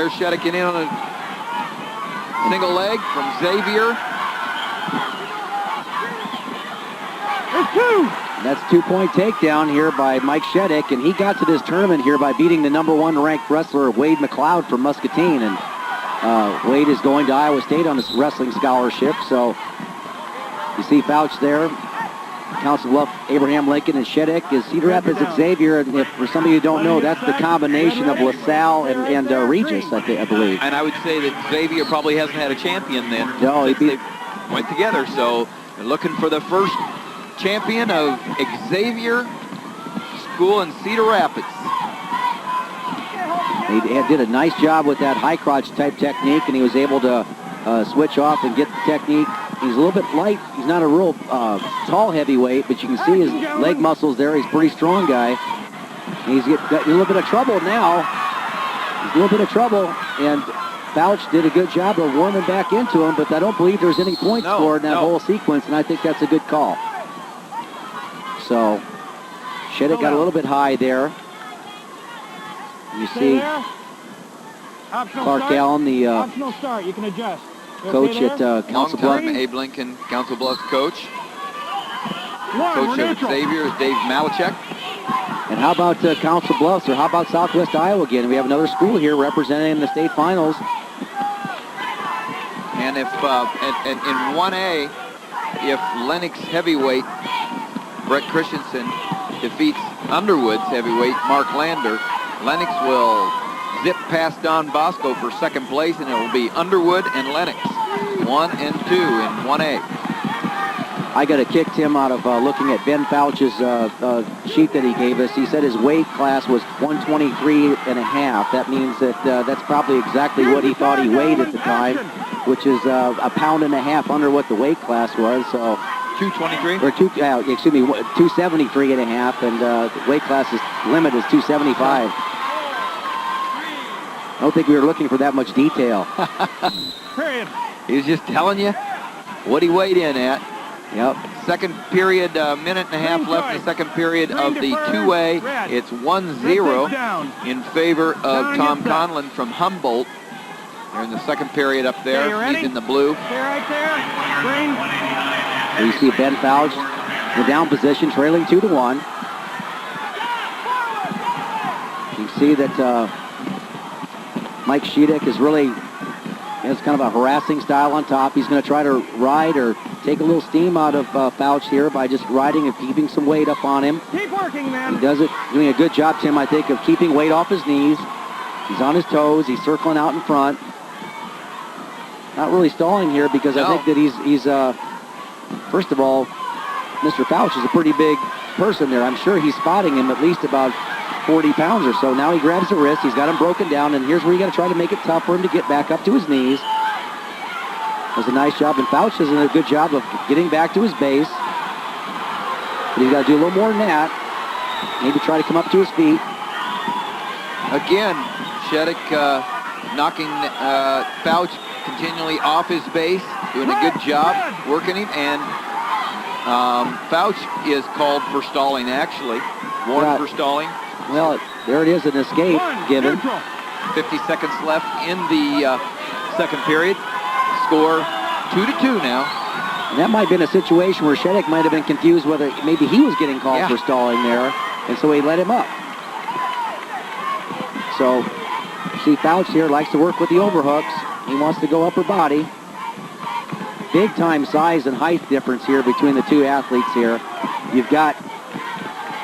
There's Shedek getting in on a single leg from Xavier. There's 2. That's a 2-point takedown here by Mike Shedek, and he got to this tournament here by beating the #1 ranked wrestler Wade McLeod from Muscatine, and Wade is going to Iowa State on his wrestling scholarship. So you see Foutch there, Council Bluff, Abraham Lincoln, and Shedek. Is Cedar Rapids Xavier, and if for some of you who don't know, that's the combination of LaSalle and Regis, I believe. And I would say that Xavier probably hasn't had a champion then. No, they went together, so they're looking for the first champion of Xavier School in Cedar Rapids. He did a nice job with that high crotch type technique, and he was able to switch off and get the technique. He's a little bit light. He's not a real tall heavyweight, but you can see his leg muscles there. He's a pretty strong guy. He's got a little bit of trouble now. He's a little bit of trouble, and Foutch did a good job of warming back into him, but I don't believe there's any points scored in that whole sequence, and I think that's a good call. So Shedek got a little bit high there. You see Clark Allen, the optional start. You can adjust. coach at Council Bluff. Long-time Abe Lincoln Council Bluffs coach. Coach of Xavier is Dave Malachek. And how about Council Bluffs, or how about Southwest Iowa again? We have another school here representing the state finals. And if in 1A, if Lennox heavyweight Brett Christensen defeats Underwood's heavyweight Mark Lander, Lennox will zip past Don Bosco for second place, and it will be Underwood and Lennox, 1 and 2 in 1A. I got a kick, Tim, out of looking at Ben Foutch's sheet that he gave us. He said his weight class was 123.5. That means that that's probably exactly what he thought he weighed at the time, which is a pound and a half under what the weight class was. So 223? Or 273.5, and the weight class limit is 275. I don't think we were looking for that much detail. Period. He was just telling you what he weighed in at. Yep. Second period, minute and a half left in the second period of the 2A. It's 1-0 in favor of Tom Conlon from Humboldt. They're in the second period up there. He's in the blue. Stay right there. Green. You see Ben Foutch in the down position, trailing 2-1. You see that Mike Shedek is really has kind of a harassing style on top. He's going to try to ride or take a little steam out of Foutch here by just riding and keeping some weight up on him. Keep working, man. He does it, doing a good job, Tim, I think, of keeping weight off his knees. He's on his toes. He's circling out in front. Not really stalling here because I think that he's first of all, Mr. Foutch is a pretty big person there. I'm sure he's spotting him at least about 40 pounds or so. Now he grabs the wrist. He's got him broken down, and here's where you got to try to make it tough for him to get back up to his knees. Does a nice job, and Foutch does a good job of getting back to his base. But he's got to do a little more than that. Maybe try to come up to his feet. Again, Shedek knocking Foutch continually off his base, doing a good job working him, and Foutch is called for stalling, actually. Warned for stalling. Well, there it is, an escape given. 50 seconds left in the second period. Score 2-2 now. And that might have been a situation where Shedek might have been confused whether maybe he was getting called for stalling there, and so he let him up. So, see, Foutch here likes to work with the overhooks. He wants to go upper body. Big time size and height difference here between the two athletes here. You've got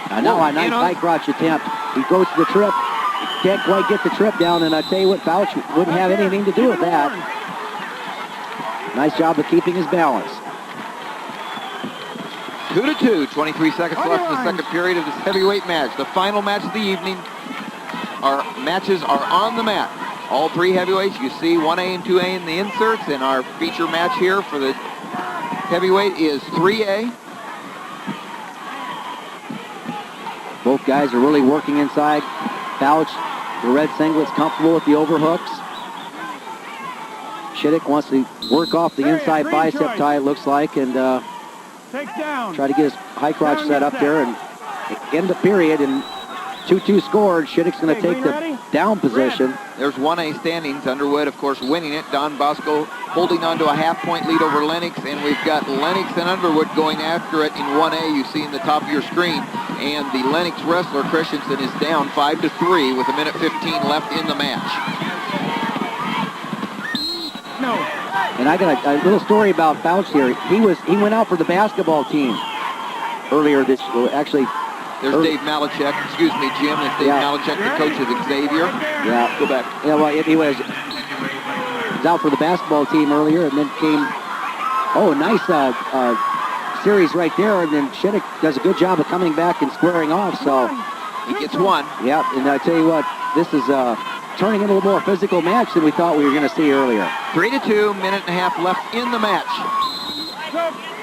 now a nice high crotch attempt. He goes to the trip. Can't quite get the trip down, and I tell you what, Foutch wouldn't have anything to do with that. Nice job of keeping his balance. 2-2, 23 seconds left in the second period of this heavyweight match. The final match of the evening. Our matches are on the mat. All three heavyweights. You see 1A and 2A in the inserts, and our feature match here for the heavyweight is 3A. Both guys are really working inside. Foutch, the red singlet's comfortable with the overhooks. Shedek wants to work off the inside bicep tie, it looks like, and try to get his high crotch set up there and end the period. And 2-2 scored. Shedek's going to Okay, take green ready? the down position. There's 1A standings. Underwood, of course, winning it. Don Bosco holding on to a half-point lead over Lennox, and we've got Lennox and Underwood going after it in 1A. You see in the top of your screen, and the Lennox wrestler Christensen is down 5-3 with 1:15 left in the match. No. And I got a little story about Foutch here. He went out for the basketball team earlier this. Actually, There's Dave Malachek. Excuse me, Jim. That's Dave Malachek, the coach of Xavier. yeah, Go back. Yeah, well, he was out for the basketball team earlier, and then came. Oh, nice series right there, and then Shedek does a good job of coming back and squaring off. So he gets one. Yeah, and I tell you what, this is turning into a more physical match than we thought we were going to see earlier. 3-2, minute and a half left in the match.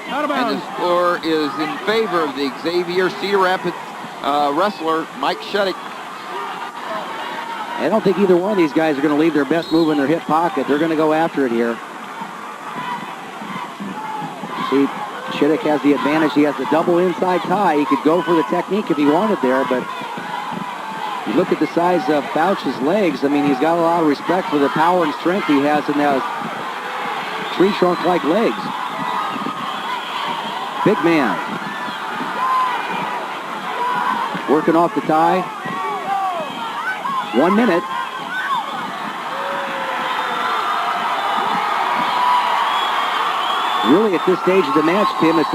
Out of And bounds. the score is in favor of the Xavier Cedar Rapids wrestler, Mike Shedek. I don't think either one of these guys are going to leave their best move in their hip pocket. They're going to go after it here. See, Shedek has the advantage. He has the double inside tie. He could go for the technique if he wanted there, but you look at the size of Foutch's legs. I mean, he's got a lot of respect for the power and strength he has in those tree trunk-like legs. Big man. Working off the tie. 1 minute. Really, at this stage of the match, Tim, it's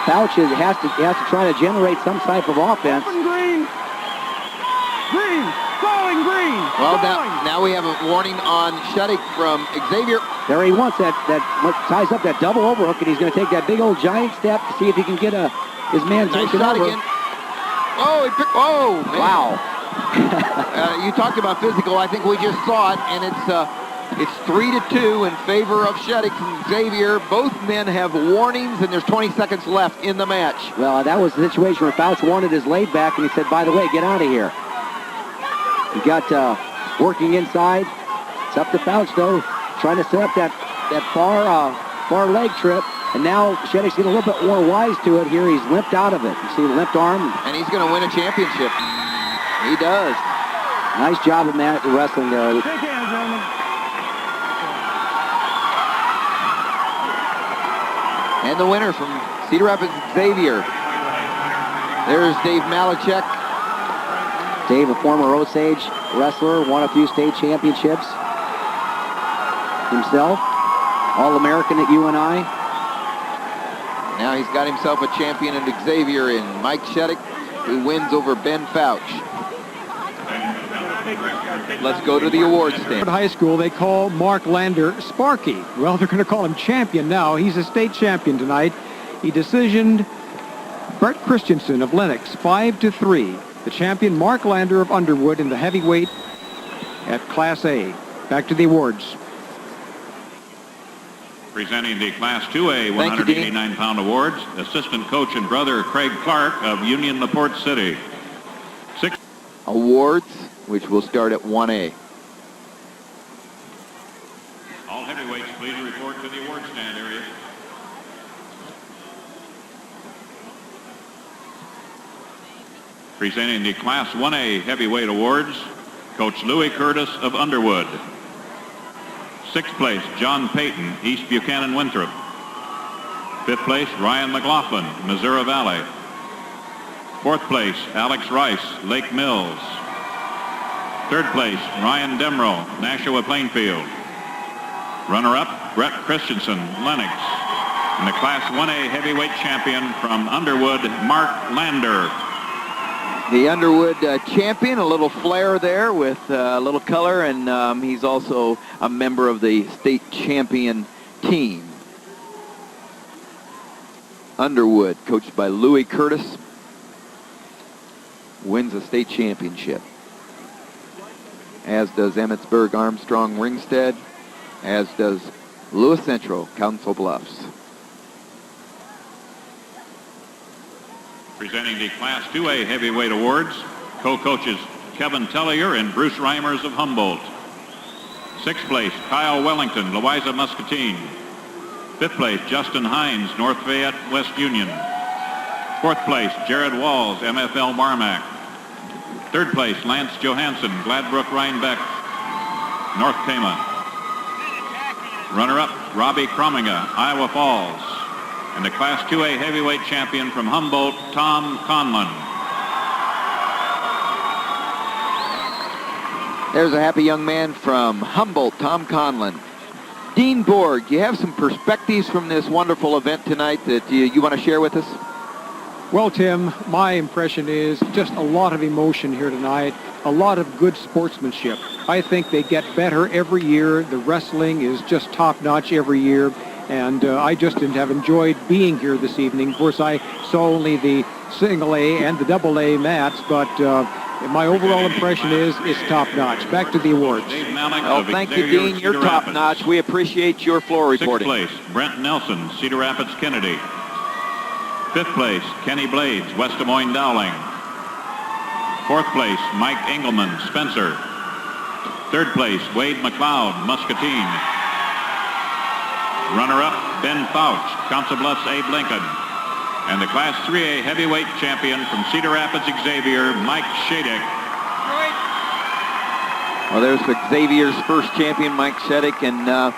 Foutch has to try to generate some type of offense. Open green. Green. Going green. Well, Going. now we have a warning on Shedek from Xavier. There he wants that ties up that double overhook, and he's going to take that big old giant step to see if he can get his man Nice taken shot over. again. Oh, he picked. Oh, man. Wow. You talked about physical. I think we just saw it, and it's 3-2 in favor of Shedek and Xavier. Both men have warnings, and there's 20 seconds left in the match. Well, that was the situation where Foutch wanted his laid back, and he said, by the way, get out of here. He got working inside. It's up to Foutch, though, trying to set up that far leg trip. And now Shedek's getting a little bit more wise to it here. He's limped out of it. You see the limped arm. And he's going to win a championship. He does. Nice job of Matt wrestling there. Shake hands, gentlemen. And the winner from Cedar Rapids, Xavier. There's Dave Malachek. Dave, a former Osage wrestler, won a few state championships himself. All-American at UNI. Now he's got himself a champion at Xavier in Mike Shedek, who wins over Ben Foutch. Let's go to the awards stand. At high school, they call Mark Lander Sparky. Well, they're going to call him champion now. He's a state champion tonight. He decisioned Brett Christensen of Lennox 5-3. The champion Mark Lander of Underwood in the heavyweight at Class A. Back to the awards. Presenting the Class 2A Thank you, Dean. 189-pound awards, assistant coach and brother Craig Clark of Union LaPorte City. Awards, which will start at 1A. All heavyweights, please report to the award stand area. Presenting the Class 1A heavyweight awards, Coach Louis Curtis of Underwood. 6th place, John Payton, East Buchanan Winthrop. 5th place, Ryan McLaughlin, Missouri Valley. 4th place, Alex Rice, Lake Mills. 3rd place, Ryan Demrow, Nashua Plainfield. Runner-up, Brett Christensen, Lennox. And the Class 1A heavyweight champion from Underwood, Mark Lander. The Underwood champion, a little flair there with a little color, and he's also a member of the state champion team. Underwood, coached by Louis Curtis, wins the state championship. As does Emmetsburg Armstrong Ringstead, as does Lewis Central Council Bluffs. Presenting the Class 2A heavyweight awards, co-coaches Kevin Tellier and Bruce Reimers of Humboldt. 6th place, Kyle Wellington, Louisa Muscatine. 5th place, Justin Hines, North Fayette, West Union. 4th place, Jared Walls, MFL Marmac. Third place, Lance Johansson, Gladbrook Rhinebeck, North Tama. Runner-up, Robbie Kromminga, Iowa Falls. And the Class 2A heavyweight champion from Humboldt, Tom Conlon. There's a happy young man from Humboldt, Tom Conlon. Dean Borg, you have some perspectives from this wonderful event tonight that you want to share with us? Well, Tim, my impression is just a lot of emotion here tonight, a lot of good sportsmanship. I think they get better every year. The wrestling is just top-notch every year, and I just have enjoyed being here this evening. Of course, I saw only the single A and the double A mats, but my overall impression is it's top-notch. Back to the awards. Well, thank you, Dean. You're top-notch. We appreciate your floor reporting. Sixth place, Brent Nelson, Cedar Rapids, Kennedy. Fifth place, Kenny Blades, West Des Moines, Dowling. Fourth place, Mike Engelman, Spencer. Third place, Wade McLeod, Muscatine. Runner-up, Ben Foutch, Council Bluffs, Abe Lincoln. And the Class 3A heavyweight champion from Cedar Rapids, Xavier, Mike Shedek. Well, there's Xavier's first champion, Mike Shedek, and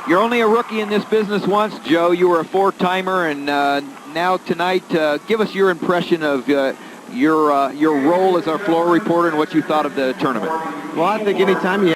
you're only a rookie in this business once, Joe. You were a four-timer, and now tonight, give us your impression of your role as our floor reporter and what you thought of the tournament. Well, I think anytime you